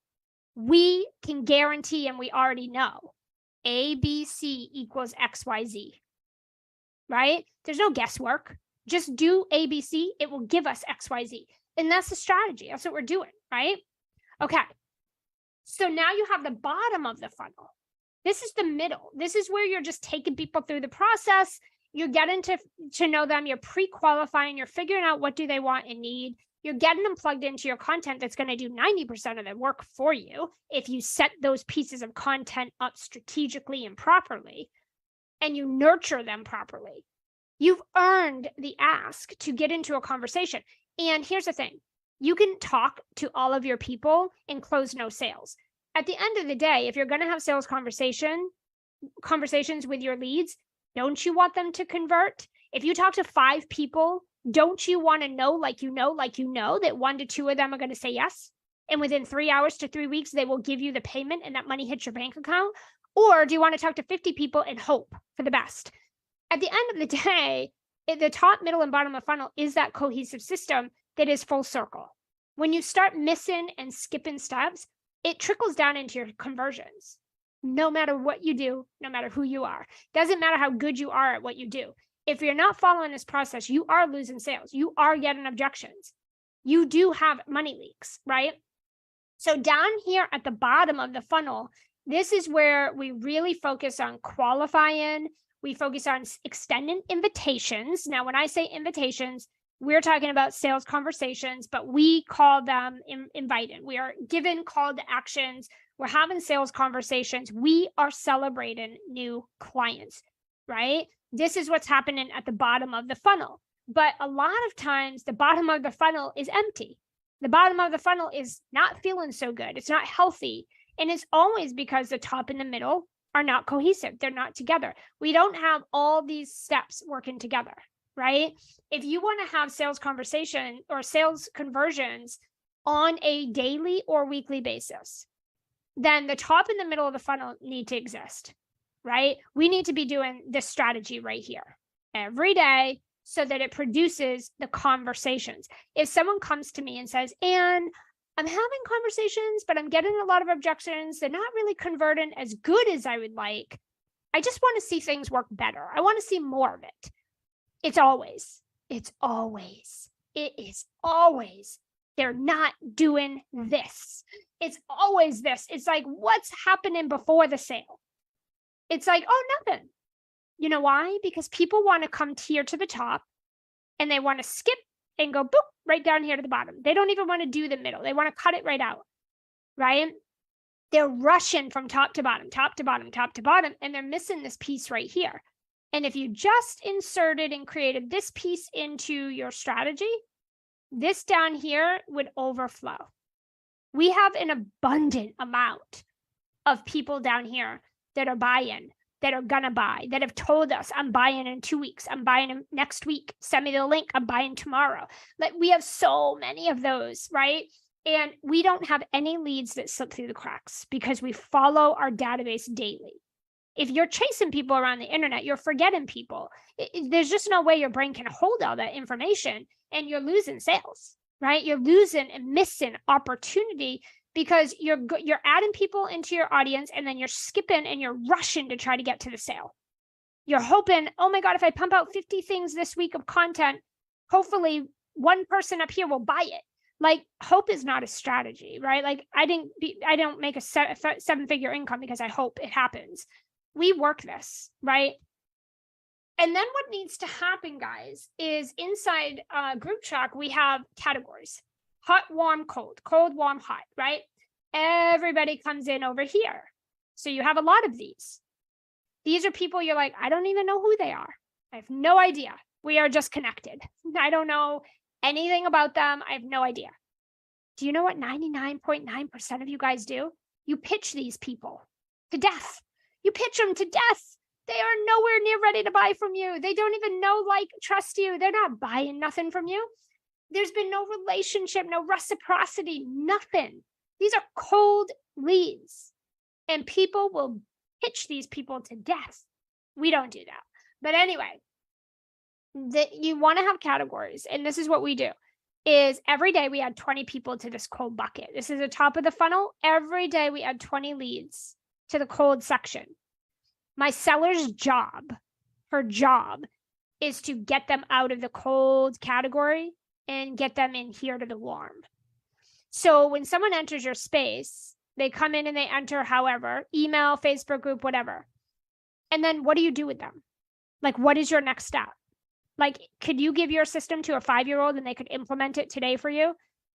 we can guarantee, and we already know, ABC equals XYZ, right? There's no guesswork. Just do ABC. It will give us XYZ. And that's the strategy. That's what we're doing, right? Okay. So now you have the bottom of the funnel. This is the middle. This is where you're just taking people through the process. You're getting to know them. You're pre-qualifying. You're figuring out what do they want and need. You're getting them plugged into your content that's going to do 90% of the work for you if you set those pieces of content up strategically and properly, and you nurture them properly. You've earned the ask to get into a conversation. And here's the thing. You can talk to all of your people and close no sales. At the end of the day, if you're going to have sales conversations with your leads, don't you want them to convert? If you talk to 5 people, don't you want to know, that 1 to 2 of them are going to say yes? And within 3 hours to 3 weeks, they will give you the payment and that money hits your bank account? Or do you want to talk to 50 people and hope for the best? At the end of the day, the top, middle, and bottom of the funnel is that cohesive system that is full circle. When you start missing and skipping steps, it trickles down into your conversions. No matter what you do, no matter who you are, doesn't matter how good you are at what you do. If you're not following this process, you are losing sales. You are getting objections. You do have money leaks, right? So down here at the bottom of the funnel, this is where we really focus on qualifying. We focus on extending invitations. Now, when I say invitations, we're talking about sales conversations, but we call them invited. We are given call to actions. We're having sales conversations. We are celebrating new clients, right? This is what's happening at the bottom of the funnel. But a lot of times the bottom of the funnel is empty. The bottom of the funnel is not feeling so good. It's not healthy. And it's always because the top and the middle are not cohesive. They're not together. We don't have all these steps working together, right? If you want to have sales conversation or sales conversions on a daily or weekly basis, then the top and the middle of the funnel need to exist, right? We need to be doing this strategy right here every day so that it produces the conversations. If someone comes to me and says, Anne, I'm having conversations, but I'm getting a lot of objections. They're not really converting as good as I would like. I just want to see things work better. I want to see more of it. It is always, they're not doing this. It's always this. It's like, what's happening before the sale? It's like, oh, nothing. You know why? Because people want to come here to the top and they want to skip and go boop right down here to the bottom. They don't even want to do the middle. They want to cut it right out, right? They're rushing from top to bottom, top to bottom, top to bottom, and they're missing this piece right here. And if you just inserted and created this piece into your strategy, this down here would overflow. We have an abundant amount of people down here that are buying, that are gonna buy, that have told us, I'm buying in 2 weeks, I'm buying next week, send me the link, I'm buying tomorrow. Like, we have so many of those, right? And we don't have any leads that slip through the cracks because we follow our database daily. If you're chasing people around the internet, you're forgetting people. There's just no way your brain can hold all that information, and you're losing sales, right? You're losing and missing opportunity because you're adding people into your audience, and then you're skipping and you're rushing to try to get to the sale. You're hoping, oh my God, if I pump out 50 things this week of content, hopefully one person up here will buy it. Like, hope is not a strategy, right? Like, I don't make a 7-figure income because I hope it happens. We work this, right? And then what needs to happen, guys, is inside Group Chalk, we have categories: hot, warm, cold, warm, hot, right? Everybody comes in over here. So you have a lot of these. These are people you're like, I don't even know who they are. I have no idea. We are just connected. I don't know anything about them. I have no idea. Do you know what 99.9% of you guys do? You pitch these people to death. You pitch them to death. They are nowhere near ready to buy from you. They don't even know, like, trust you. They're not buying nothing from you. There's been no relationship, no reciprocity, nothing. These are cold leads. And people will pitch these people to death. We don't do that. But anyway, you want to have categories. And this is what we do. Is every day we add 20 people to this cold bucket. This is the top of the funnel. Every day we add 20 leads to the cold section. My seller's job, her job, is to get them out of the cold category and get them in here to the warm. So when someone enters your space, they come in and they enter however, email, Facebook group, whatever. And then what do you do with them? Like, what is your next step? Like, could you give your system to a 5-year-old and they could implement it today for you?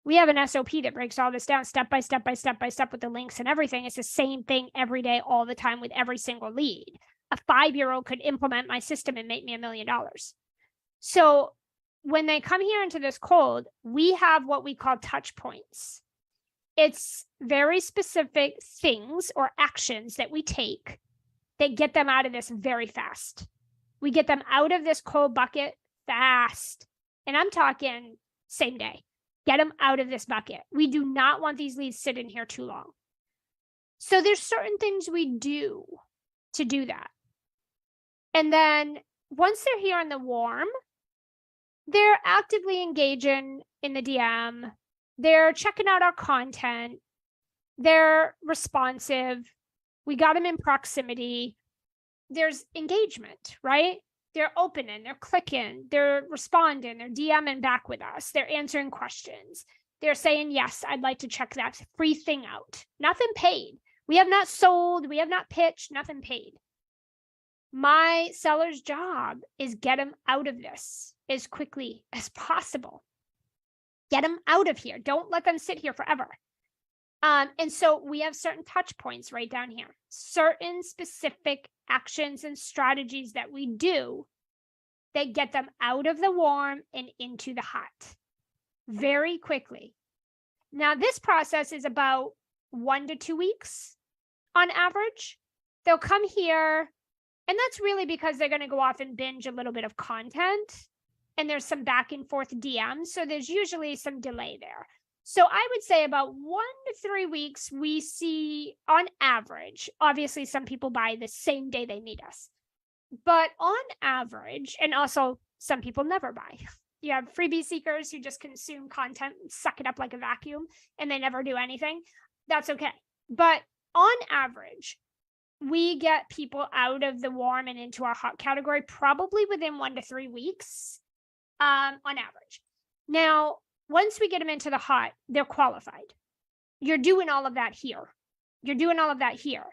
We have an SOP that breaks all this down step by step by step by step with the links and everything. It's the same thing every day, all the time with every single lead. A 5-year-old could implement my system and make me $1 million. So when they come here into this cold, we have what we call touch points. It's very specific things or actions that we take that get them out of this very fast. We get them out of this cold bucket fast. And I'm talking same day. Get them out of this bucket. We do not want these leads sitting here too long. So there's certain things we do to do that. And then once they're here in the warm, they're actively engaging in the DM. They're checking out our content. They're responsive. We got them in proximity. There's engagement, right? They're opening, they're clicking, they're responding, they're DMing back with us, they're answering questions. They're saying, yes, I'd like to check that free thing out. Nothing paid. We have not sold, we have not pitched, nothing paid. My seller's job is get them out of this as quickly as possible. Get them out of here. Don't let them sit here forever. And so we have certain touch points right down here, certain specific actions and strategies that we do that get them out of the warm and into the hot very quickly. Now, this process is about 1 to 2 weeks on average. They'll come here, and that's really because they're going to go off and binge a little bit of content, and there's some back and forth DMs. So there's usually some delay there. So I would say about 1 to 3 weeks, we see on average, obviously some people buy the same day they meet us, but on average, and also some people never buy. You have freebie seekers who just consume content, suck it up like a vacuum, and they never do anything. That's okay. But on average, we get people out of the warm and into our hot category probably within 1 to 3 weeks, on average. Now, once we get them into the hot, they're qualified. You're doing all of that here. You're doing all of that here.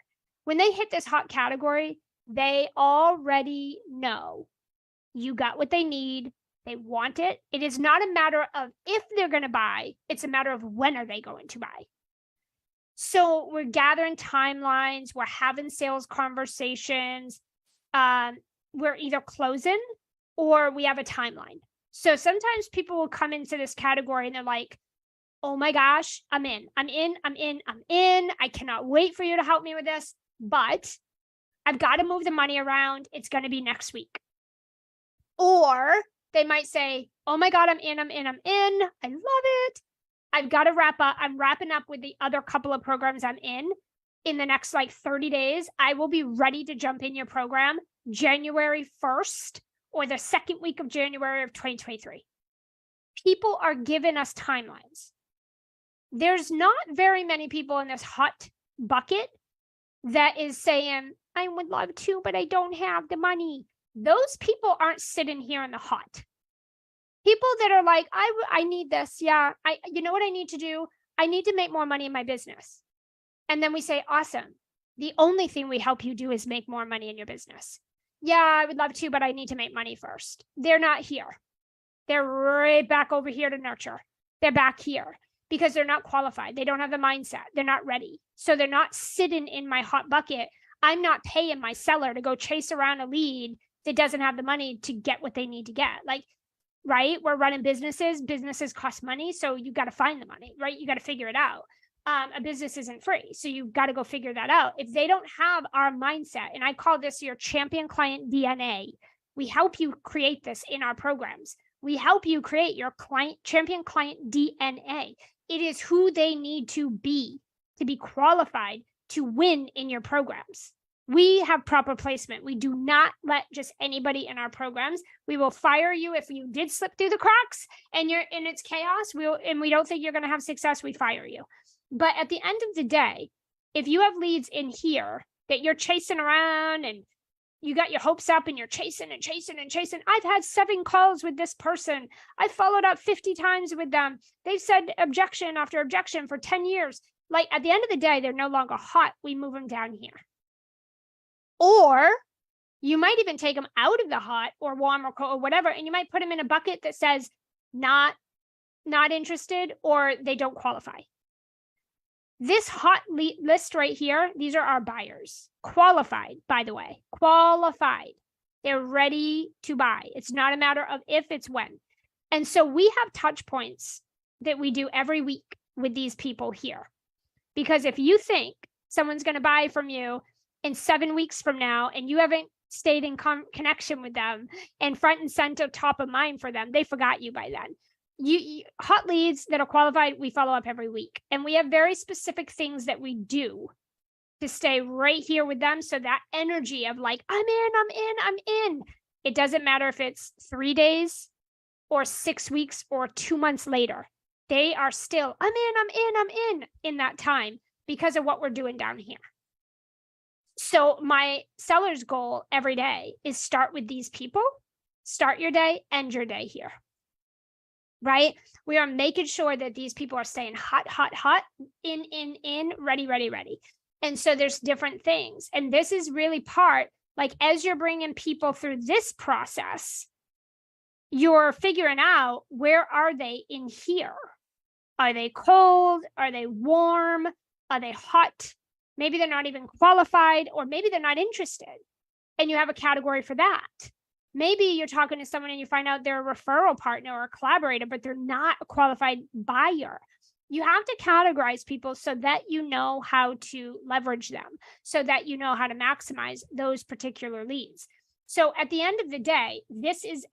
When they hit this hot category, they already know you got what they need. They want it. It is not a matter of if they're going to buy. It's a matter of when are they going to buy. So we're gathering timelines. We're having sales conversations. We're either closing or we have a timeline. So sometimes people will come into this category and they're like, oh my gosh, I'm in. I cannot wait for you to help me with this, but I've got to move the money around. It's going to be next week. Or they might say, oh my God, I'm in. I love it. I've got to wrap up. I'm wrapping up with the other couple of programs I'm in the next 30 days. I will be ready to jump in your program January 1st or the second week of January of 2023. People are giving us timelines. There's not very many people in this hot bucket that is saying, I would love to, but I don't have the money. Those people aren't sitting here in the hot. People that are like, I need this. Yeah, you know what I need to do? I need to make more money in my business. And then we say, awesome. The only thing we help you do is make more money in your business. Yeah, I would love to, but I need to make money first. They're not here. They're right back over here to nurture. They're back here because they're not qualified. They don't have the mindset. They're not ready. So they're not sitting in my hot bucket. I'm not paying my seller to go chase around a lead that doesn't have the money to get what they need to get. Right? We're running businesses. Businesses cost money. So you got to find the money, right? You got to figure it out. A business isn't free. So you've got to go figure that out. If they don't have our mindset, and I call this your champion client DNA, we help you create this in our programs. We help you create your champion client DNA. It is who they need to be qualified to win in your programs. We have proper placement. We do not let just anybody in our programs. We will fire you if you did slip through the cracks and it's chaos. We don't think you're going to have success. We fire you. But at the end of the day, if you have leads in here that you're chasing around and you got your hopes up and you're chasing. I've had 7 calls with this person. I followed up 50 times with them. They've said objection after objection for 10 years. At the end of the day, they're no longer hot. We move them down here. Or you might even take them out of the hot or warm or cold or whatever, and you might put them in a bucket that says not interested or they don't qualify. This hot list right here, these are our buyers. Qualified, by the way. Qualified. They're ready to buy. It's not a matter of if, it's when. And so we have touch points that we do every week with these people here. Because if you think someone's going to buy from you in 7 weeks from now, and you haven't stayed in connection with them and front and center top of mind for them, they forgot you by then. You hot leads that are qualified, we follow up every week. And we have very specific things that we do to stay right here with them. So that energy of I'm in. It doesn't matter if it's 3 days or 6 weeks or 2 months later. They are still, I'm in that time because of what we're doing down here. So my seller's goal every day is start with these people, start your day, end your day here, right? We are making sure that these people are staying hot, in, ready. And so there's different things. And this is really part, as you're bringing people through this process, you're figuring out where are they in here? Are they cold? Are they warm? Are they hot? Maybe they're not even qualified, or maybe they're not interested. And you have a category for that. Maybe you're talking to someone and you find out they're a referral partner or a collaborator, but they're not a qualified buyer. You have to categorize people so that you know how to leverage them, so that you know how to maximize those particular leads. So at the end of the day, this is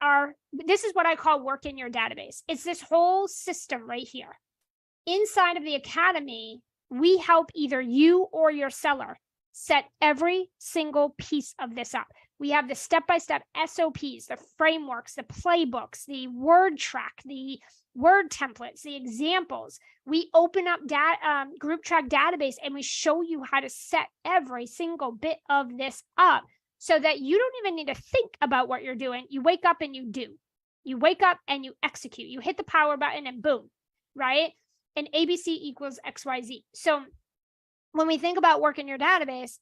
what I call work in your database. It's this whole system right here. inside of the academy, we help either you or your seller set every single piece of this up. We have the step-by-step SOPs, the frameworks, the playbooks, the word track, the word templates, the examples. We open up group track database and we show you how to set every single bit of this up so that you don't even need to think about what you're doing. You wake up and you do. You wake up and you execute. You hit the power button and boom, right? And ABC equals XYZ. So when we think about working your database,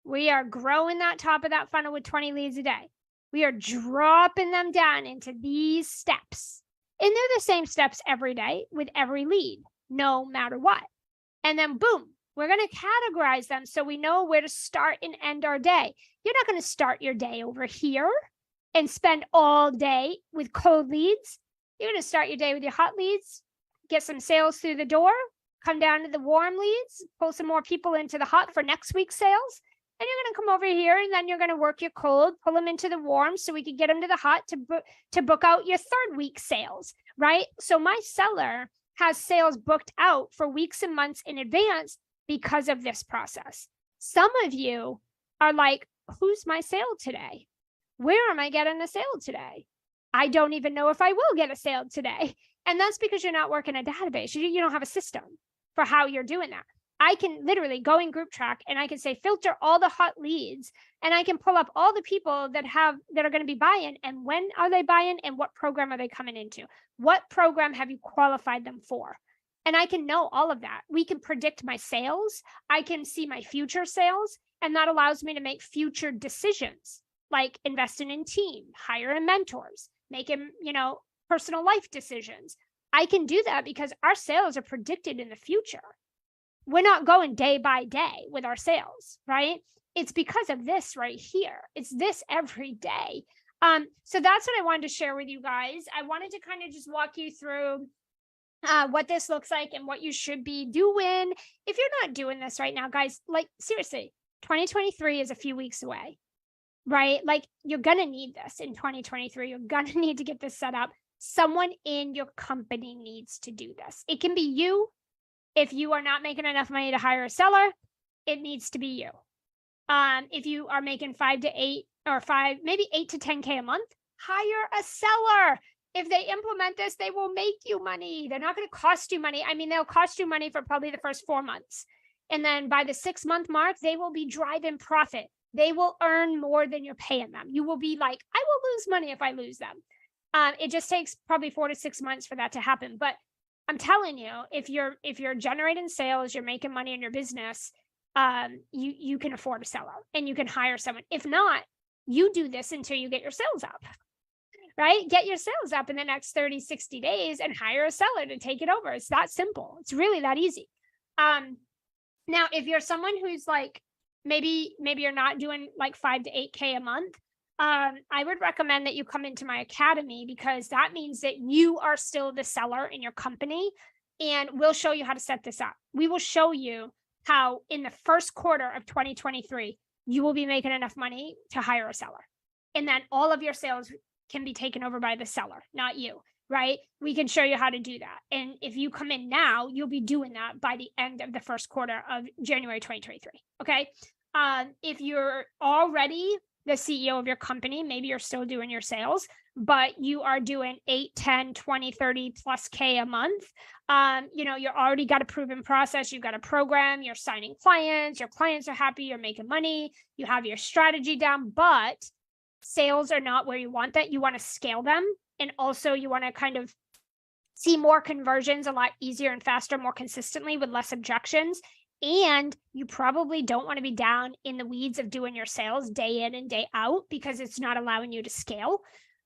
we are growing that top of that funnel with 20 leads a day. We are dropping them down into these steps. And they're the same steps every day with every lead, no matter what. And then boom, we're going to categorize them so we know where to start and end our day. You're not going to start your day over here and spend all day with cold leads. You're going to start your day with your hot leads, get some sales through the door, come down to the warm leads, pull some more people into the hot for next week's sales. And you're going to come over here and then you're going to work your cold, pull them into the warm so we can get them to the hot to book out your third week sales, right? So my seller has sales booked out for weeks and months in advance because of this process. Some of you are like, who's my sale today? Where am I getting a sale today? I don't even know if I will get a sale today. And that's because you're not working a database. You don't have a system for how you're doing that. I can literally go in group track and I can say, filter all the hot leads, and I can pull up all the people that are going to be buying and when are they buying and what program are they coming into? What program have you qualified them for? And I can know all of that. We can predict my sales. I can see my future sales, and that allows me to make future decisions like investing in team, hiring mentors, making, personal life decisions. I can do that because our sales are predicted in the future. We're not going day by day with our sales, right? It's because of this right here. It's this every day. So that's what I wanted to share with you guys. I wanted to kind of just walk you through what this looks like and what you should be doing. If you're not doing this right now, guys, like seriously, 2023 is a few weeks away, right? Like you're going to need this in 2023. You're going to need to get this set up. Someone in your company needs to do this. It can be you. If you are not making enough money to hire a seller, it needs to be you. If you are making 5 to 8 or 5, maybe 8 to 10K a month, hire a seller. If they implement this, they will make you money. They're not going to cost you money. I mean, they'll cost you money for probably the first 4 months. And then by the 6-month mark, they will be driving profit. They will earn more than you're paying them. You will be like, I will lose money if I lose them. It just takes probably 4 to 6 months for that to happen. But I'm telling you, if you're generating sales, you're making money in your business, you can afford a seller and you can hire someone. If not, you do this until you get your sales up, right? Get your sales up in the next 30, 60 days and hire a seller to take it over. It's that simple. It's really that easy. Now, if you're someone who's like, maybe you're not doing like 5 to 8K a month, I would recommend that you come into my academy because that means that you are still the seller in your company, and we'll show you how to set this up. We will show you how in the first quarter of 2023, you will be making enough money to hire a seller. And then all of your sales can be taken over by the seller, not you, right? We can show you how to do that. And if you come in now, you'll be doing that by the end of the first quarter of January 2023, okay? If you're already the CEO of your company, maybe you're still doing your sales, but you are doing 8, 10, 20, 30 plus K a month. You're already got a proven process. You've got a program, you're signing clients, your clients are happy, you're making money, you have your strategy down, but sales are not where you want that. You want to scale them. And also you want to kind of see more conversions a lot easier and faster, more consistently with less objections. And you probably don't want to be down in the weeds of doing your sales day in and day out because it's not allowing you to scale.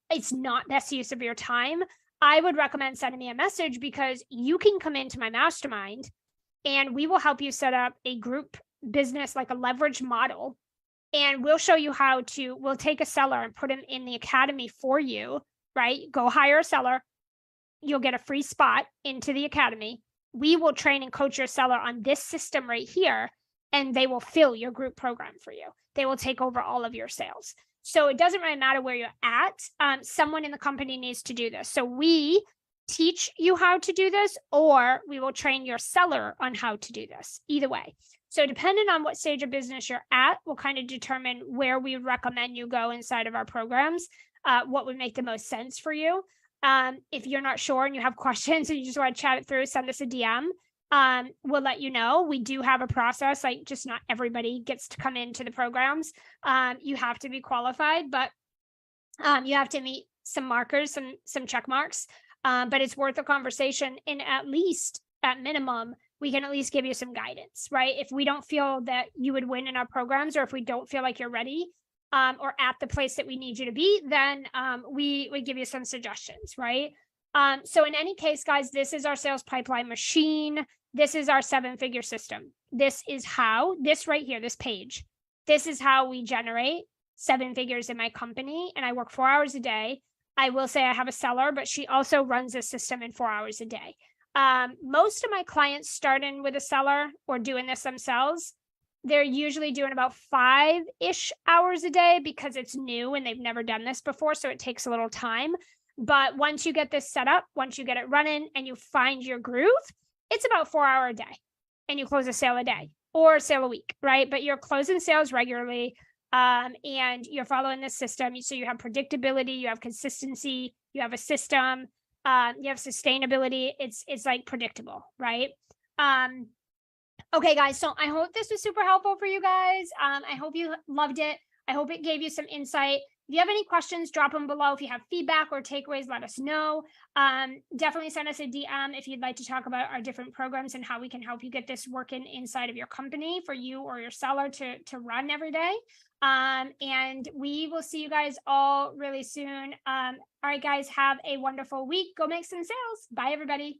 It's not best use of your time. I would recommend sending me a message because you can come into my mastermind and we will help you set up a group business, like a leverage model. And we'll show you we'll take a seller and put him in the academy for you, right? Go hire a seller. You'll get a free spot into the academy. We will train and coach your seller on this system right here, and they will fill your group program for you. They will take over all of your sales. So it doesn't really matter where you're at. Someone in the company needs to do this. So we teach you how to do this, or we will train your seller on how to do this. Either way. So depending on what stage of business you're at, will kind of determine where we recommend you go inside of our programs, what would make the most sense for you. If you're not sure and you have questions and you just want to chat it through, send us a DM. We'll let you know. We do have a process, like just not everybody gets to come into the programs. You have to be qualified, but you have to meet some markers, some check marks. But it's worth a conversation. And at least, at minimum, we can at least give you some guidance, right? If we don't feel that you would win in our programs, or if we don't feel like you're ready, or at the place that we need you to be, then we give you some suggestions, right? So in any case, guys, this is our sales pipeline machine. This is our 7-figure system. This is how, this right here, this page, this is how we generate 7 figures in my company. And I work 4 hours a day. I will say I have a seller, but she also runs a system in 4 hours a day. Most of my clients start in with a seller or doing this themselves. They're usually doing about 5-ish hours a day because it's new and they've never done this before. So it takes a little time. But once you get this set up, once you get it running and you find your groove, it's about 4 hours a day and you close a sale a day or a sale a week, right? But you're closing sales regularly. And you're following this system. So you have predictability, you have consistency, you have a system, you have sustainability. It's like predictable, right? Okay, guys. So I hope this was super helpful for you guys. I hope you loved it. I hope it gave you some insight. If you have any questions, drop them below. If you have feedback or takeaways, let us know. Definitely send us a DM if you'd like to talk about our different programs and how we can help you get this working inside of your company for you or your seller to run every day. And we will see you guys all really soon. All right, guys, have a wonderful week. Go make some sales. Bye, everybody.